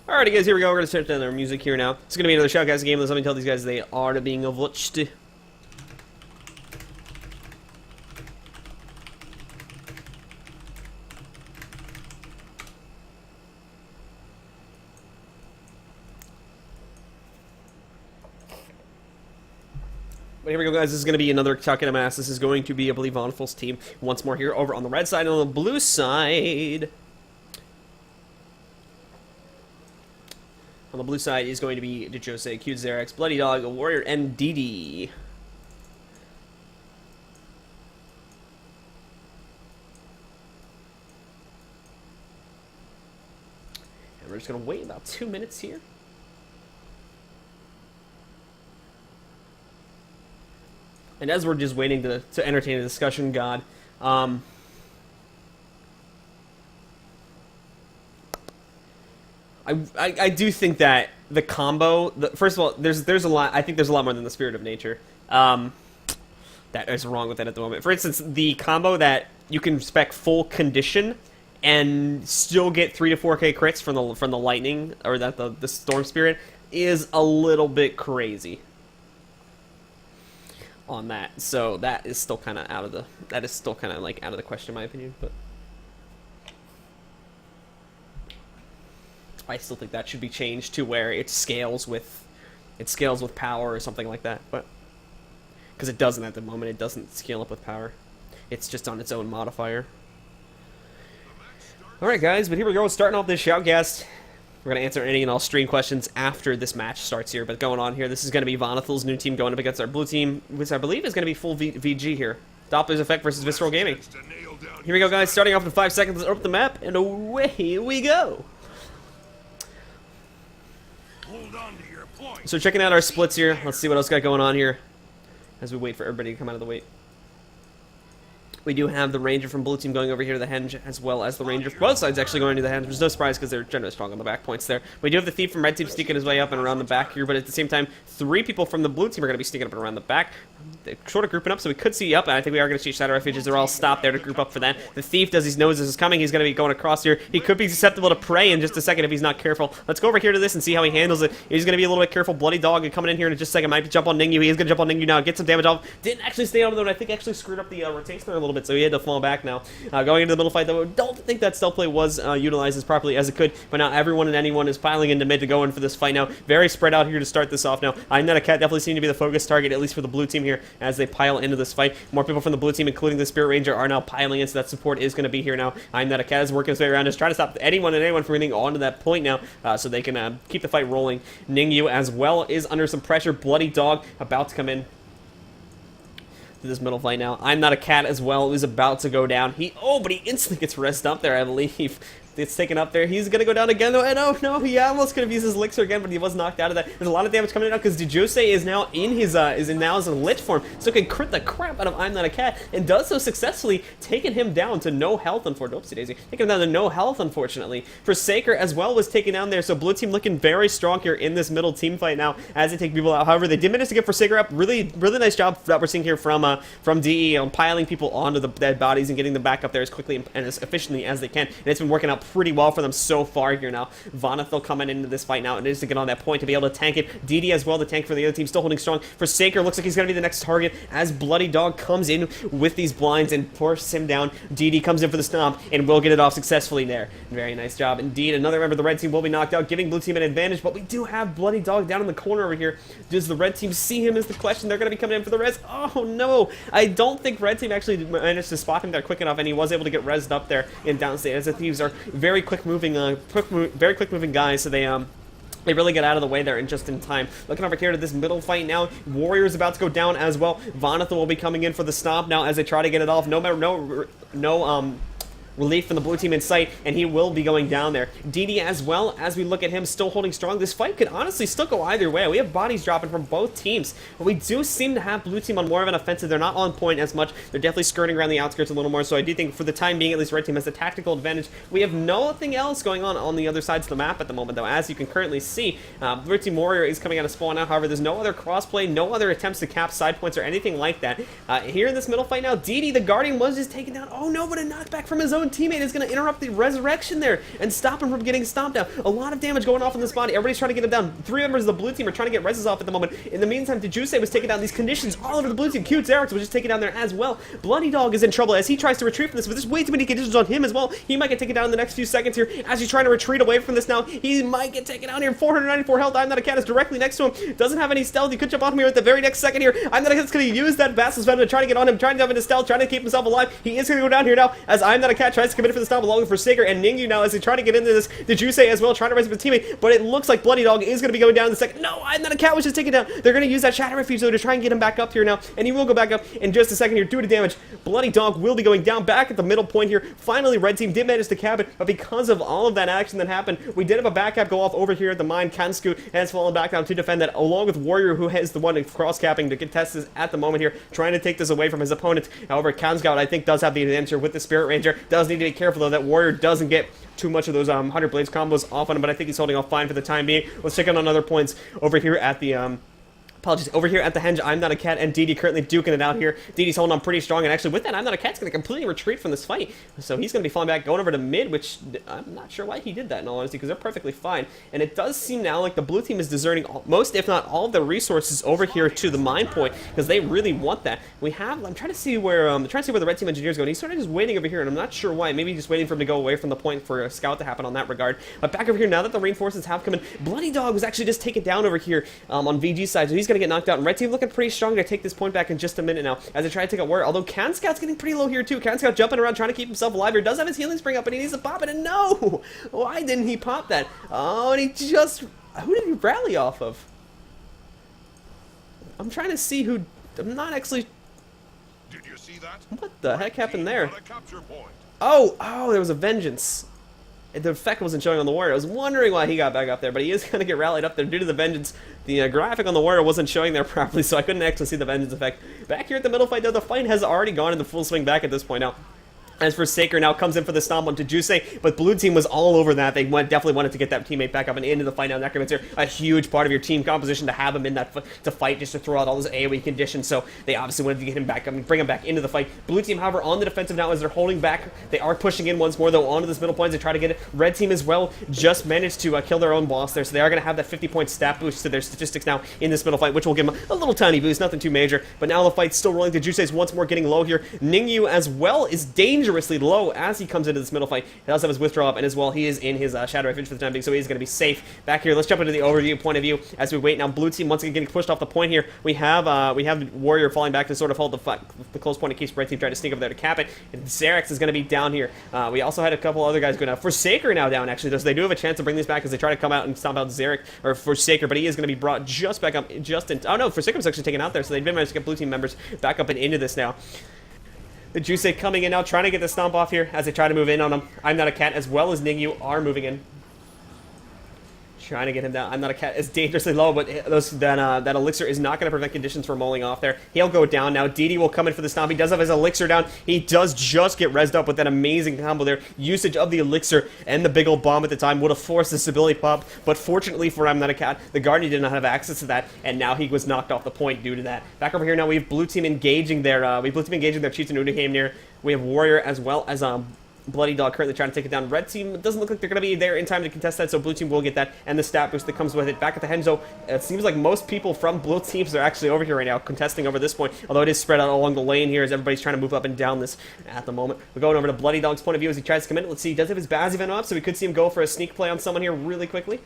Alrighty guys, here we go. We're going to start down our music here now. It's going to be another Shoutcast game. Let me tell these guys they are being watched. And But here we go, guys. This is going to be another Chuck and a Mass. This is going to be, I believe, Vonful's team once more here over on the red side and on the blue side. On the blue side is going to be Jose, Cute Xerax, Bloody Dog, Warrior, and DD. And we're just going to wait about 2 minutes here. And as we're just waiting to entertain a discussion, God, I do think that the combo, first of all, there's a lot. I think there's a lot more than the spirit of nature that is wrong with it at the moment. For instance, the combo that you can spec full condition and still get 3 to 4K crits from the lightning or that the storm spirit is a little bit crazy on that. So that is still kind of out of the out of the question in my opinion, but I still think that should be changed to where it scales with power or something like that, but because it doesn't at the moment. It doesn't scale up with power. It's just on its own modifier. Alright guys, but here we go, starting off this Shoutcast. We're going to answer any and all stream questions after this match starts here. But going on here, this is going to be Vonful's new team going up against our blue team, which I believe is going to be full VG here. Doppler's Effect versus Visceral Gaming. Here we go, guys. Starting off in 5 seconds. Let's open the map, and away we go. Hold on to your point. So checking out our splits here. Let's see what else got going on here as we wait for everybody to come out of the wait. We do have the Ranger from blue team going over here to the Henge, as well as the Ranger from both sides actually going to the Henge. There's no surprise because they're generally strong on the back points there. We do have the Thief from red team sneaking his way up and around the back here, but at the same time, 3 people from the blue team are going to be sneaking up and around the back. They're sort of grouping up, so we could see up, and I think we are going to see Shadow Refuges. They're all stopped there to group up for that. The Thief, does he knows this is coming, he's going to be going across here. He could be susceptible to prey in just a second if he's not careful. Let's go over here to this and see how he handles it. He's going to be a little bit careful. Bloody Dog coming in here in just a second. Might jump on Ningyu. He is going to jump on Ningyu now. Get some damage off. Didn't actually stay on though, and I think actually screwed up the rotation there a little bit, so he had to fall back now. Going into the middle fight, though, I don't think that stealth play was utilized as properly as it could, but now everyone and anyone is piling into mid to go in for this fight now. Very spread out here to start this off now. I'm Not a Cat definitely seem to be the focus target, at least for the blue team here, as they pile into this fight. More people from the blue team, including the Spirit Ranger, are now piling in, so that support is going to be here now. I'm Not a Cat is working his way around, just trying to stop anyone and anyone from getting onto that point now, so they can keep the fight rolling. Ningyu, as well, is under some pressure. Bloody Dog about to come in to this middle fight now. I'm Not a Cat as well is about to go down. But he instantly gets rest up there, I believe. It's taken up there. He's going to go down again, though. And oh, no, he almost could have used his elixir again, but he was knocked out of that. There's a lot of damage coming in now because Jose is now in his, now as a lich form, so can crit the crap out of I'm Not a Cat, and does so successfully, taking him down to no health, unfortunately. Oopsie daisy. Taking him down to no health, unfortunately. Forsaker as well was taken down there, so blue team looking very strong here in this middle team fight now as they take people out. However, they did manage to get Forsaker up. Really, really nice job that we're seeing here from DE on piling people onto the dead bodies and getting them back up there as quickly and as efficiently as they can. And it's been working out pretty well for them so far here now. Vonful coming into this fight now, and it is to get on that point to be able to tank it. DD as well, the tank for the other team, still holding strong. Forsaker looks like he's going to be the next target as Bloody Dog comes in with these blinds and forces him down. DD comes in for the stomp and will get it off successfully there. Very nice job indeed. Another member of the red team will be knocked out, giving blue team an advantage, but we do have Bloody Dog down in the corner over here. Does the red team see him is the question. They're going to be coming in for the res. Oh no, I don't think red team actually managed to spot him there quick enough, and he was able to get rezzed up there in downstate, as the Thieves are very quick moving very quick moving guys, so they really get out of the way there and just in time. Looking over here to this middle fight now. Warrior is about to go down as well. Vonful will be coming in for the stomp now as they try to get it off. No relief from the blue team in sight, and he will be going down there. DD as well, as we look at him still holding strong. This fight could honestly still go either way. We have bodies dropping from both teams, but we do seem to have blue team on more of an offensive. They're not on point as much. They're definitely skirting around the outskirts a little more, so I do think for the time being, at least red team has the tactical advantage. We have nothing else going on the other sides of the map at the moment, though, as you can currently see. Blue team Warrior is coming out of spawn now. However, there's no other crossplay, no other attempts to cap side points or anything like that. Here in this middle fight now, DD, the Guardian, was just taken down. Oh no, but a knockback from his own one teammate is going to interrupt the resurrection there and stop him from getting stomped down. A lot of damage going off in this body. Everybody's trying to get him down. 3 members of the blue team are trying to get reses off at the moment. In the meantime, Dejuse was taking down these conditions all over the blue team. Cute Xerax was just taken down there as well. Bloody Dog is in trouble as he tries to retreat from this, but there's way too many conditions on him as well. He might get taken down in the next few seconds here as he's trying to retreat away from this now. He might get taken down here. 494 health. I'm Not a Cat is directly next to him. Doesn't have any stealth. He could jump on him here at the very next second here. I'm Not a Cat's going to use that Basilisk Venom to try to get on him, trying to jump into stealth, trying to keep himself alive. He is going to go down here now as I'm Not a Cat tries to commit for the stop along with Forsaker and Ningyu now as they try to get into this. Dejuse as well, trying to res with his teammate, but it looks like Bloody Dog is going to be going down in the second. No, I'm Not a Cat was just taken down. They're going to use that Shadow Refuge though to try and get him back up here now, and he will go back up in just a second here due to damage. Bloody Dog will be going down back at the middle point here. Finally, Red Team did manage to cap it, but because of all of that action that happened, we did have a back cap go off over here at the mine. Kansku has fallen back down to defend that, along with Warrior, who is the one cross-capping to contest this at the moment here, trying to take this away from his opponent. However, Kansku, I think, does have the advantage here with the Spirit Ranger. Does need to be careful, though, that Warrior doesn't get too much of those 100 Blades combos off on him, but I think he's holding off fine for the time being. Let's check out on other points over here at the apologies. Over here at the Henge, I'm Not a Cat and DD currently duking it out here. DD's holding on pretty strong, and actually with that, I'm Not a Cat's going to completely retreat from this fight. So he's going to be falling back, going over to mid, which I'm not sure why he did that in all honesty, because they're perfectly fine. And it does seem now like the blue team is deserting most, if not all, of the resources over here to the mine point, because they really want that. I'm trying to see where the red team engineer's going. He's sort of just waiting over here, and I'm not sure why. Maybe just waiting for him to go away from the point for a scout to happen on that regard. But back over here, now that the reinforcements have come in, Bloody Dog was actually just taken down over here on VG's side, so he's going to get knocked out. And red team looking pretty strong to take this point back in just a minute now as they try to take out Warrior. Although Can Scout's getting pretty low here too. Can Scout jumping around trying to keep himself alive here. Does have his healing spring up and he needs to pop it, and no! Why didn't he pop that? Oh, and he just... Who did he rally off of? I'm trying to see who... I'm not actually... Did you see that? What the heck happened there? Got a capture point. Oh, there was a Vengeance. The effect wasn't showing on the Warrior. I was wondering why he got back up there, but he is going to get rallied up there due to the Vengeance. The graphic on the Warrior wasn't showing there properly, so I couldn't actually see the Vengeance effect. Back here at the middle fight, though, the fight has already gone in the full swing back at this point now. As Forsaker now comes in for the stomp on Dejuse, but blue team was all over that. They definitely wanted to get that teammate back up and into the fight. Now Necromancer, a huge part of your team composition to have him in that to fight, just to throw out all those AoE conditions. So they obviously wanted to get him back up and bring him back into the fight. Blue team, however, on the defensive now as they're holding back. They are pushing in once more though onto this middle point. They try to get it. Red team as well just managed to kill their own boss there, so they are going to have that 50-point stat boost to their statistics now in this middle fight, which will give them a little tiny boost, nothing too major. But now the fight's still rolling. Dejuse is once more getting low here. Ningyu as well is dangerously low as he comes into this middle fight. He does have his withdrawal up, and as well, he is in his Shadow Refuge for the time being, so he's going to be safe. Back here, let's jump into the overview point of view as we wait. Now, blue team once again getting pushed off the point here. We have Warrior falling back to sort of hold the close point in case red team trying to sneak over there to cap it. And Xerax is going to be down here. We also had a couple other guys going out. Forsaker now down, actually, so they do have a chance to bring this back as they try to come out and stomp out Xerax, or Forsaker, but he is going to be brought just back up, oh no, Forsaker's actually taken out there, so they did manage to get blue team members back up and into this now. The Dejuse coming in now, trying to get the stomp off here as they try to move in on him. I'm Not a Cat, as well as Ningyu, are moving in. Trying to get him down. I'm Not a Cat is dangerously low, but that elixir is not going to prevent conditions from rolling off there. He'll go down now. DD will come in for the stomp. He does have his elixir down. He does just get rezzed up with that amazing combo there. Usage of the elixir and the big old bomb at the time would have forced the stability pop, but fortunately for I'm Not a Cat, the Guardian did not have access to that, and now he was knocked off the point due to that. Back over here now, we have blue team engaging their Chiefs and Unigame near. We have Warrior as well as Bloody Dog currently trying to take it down. Red team, it doesn't look like they're going to be there in time to contest that, so blue team will get that, and the stat boost that comes with it. Back at the Henzo, it seems like most people from blue teams are actually over here right now, contesting over this point, although it is spread out along the lane here as everybody's trying to move up and down this at the moment. We're going over to Bloody Dog's point of view as he tries to come in. Let's see, he does have his Bazzy Venom up, so we could see him go for a sneak play on someone here really quickly.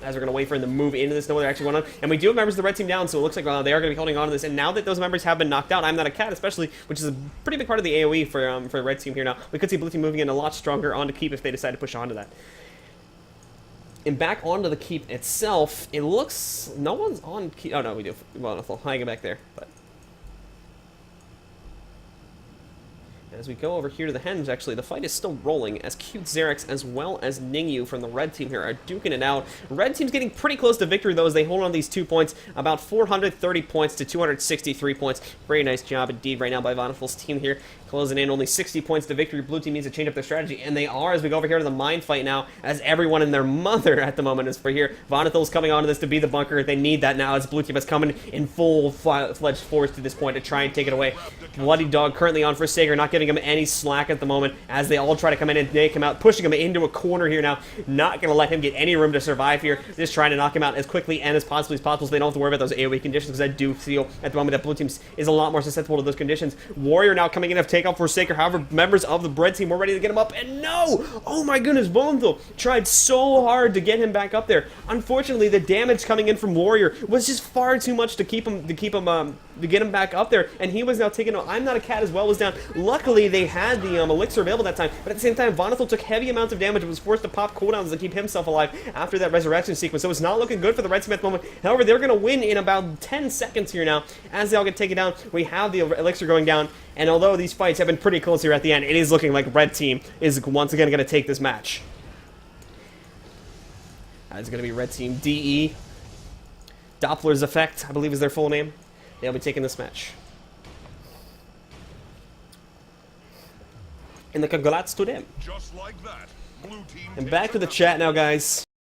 As we're going to wait for him to move into this, know what they're actually going on. And we do have members of the red team down, so it looks like they are going to be holding on to this. And now that those members have been knocked out, I'm Not a Cat especially, which is a pretty big part of the AoE for the red team here now. We could see blue team moving in a lot stronger onto keep if they decide to push onto that. And back onto the keep itself, it looks... No one's on keep... Oh, no, we do. Well, I'll hang it back there, but... As we go over here to the Henge, actually, the fight is still rolling as Cute Xerax as well as Ningyu from the red team here are duking it out. Red team's getting pretty close to victory, though, as they hold on these 2 points, about 430 points to 263 points. Very nice job indeed right now by Voniful's team here. Closing in only 60 points to victory. Blue team needs to change up their strategy, and they are as we go over here to the mine fight now, as everyone and their mother at the moment is for here. Voniful's coming onto this to be the bunker. They need that now as blue team is coming in full-fledged force to this point to try and take it away. Bloody Dog currently on Forsaker, not giving giving him any slack at the moment as they all try to come in and take him out, pushing him into a corner here now. Not going to let him get any room to survive here. Just trying to knock him out as quickly and as possible so they don't have to worry about those AoE conditions, because I do feel at the moment that blue team is a lot more susceptible to those conditions. Warrior now coming in to take out Forsaker. However, members of the red team were ready to get him up, and no! Oh my goodness, Vonthil tried so hard to get him back up there. Unfortunately, the damage coming in from Warrior was just far too much to get him back up there, and he was now taken out. I'm Not a Cat as well was down. Luckily, they had the elixir available that time, but at the same time, Vonthil took heavy amounts of damage and was forced to pop cooldowns to keep himself alive after that resurrection sequence, so it's not looking good for the red team at the moment. However, they're going to win in about 10 seconds here now as they all get taken down. We have the elixir going down, and although these fights have been pretty close here at the end, it is looking like red team is once again going to take this match. It's going to be red team DE. Doppler's Effect, I believe is their full name. They'll be taking this match. And the congrats to them. Just like that, blue team And back to the chat now, guys.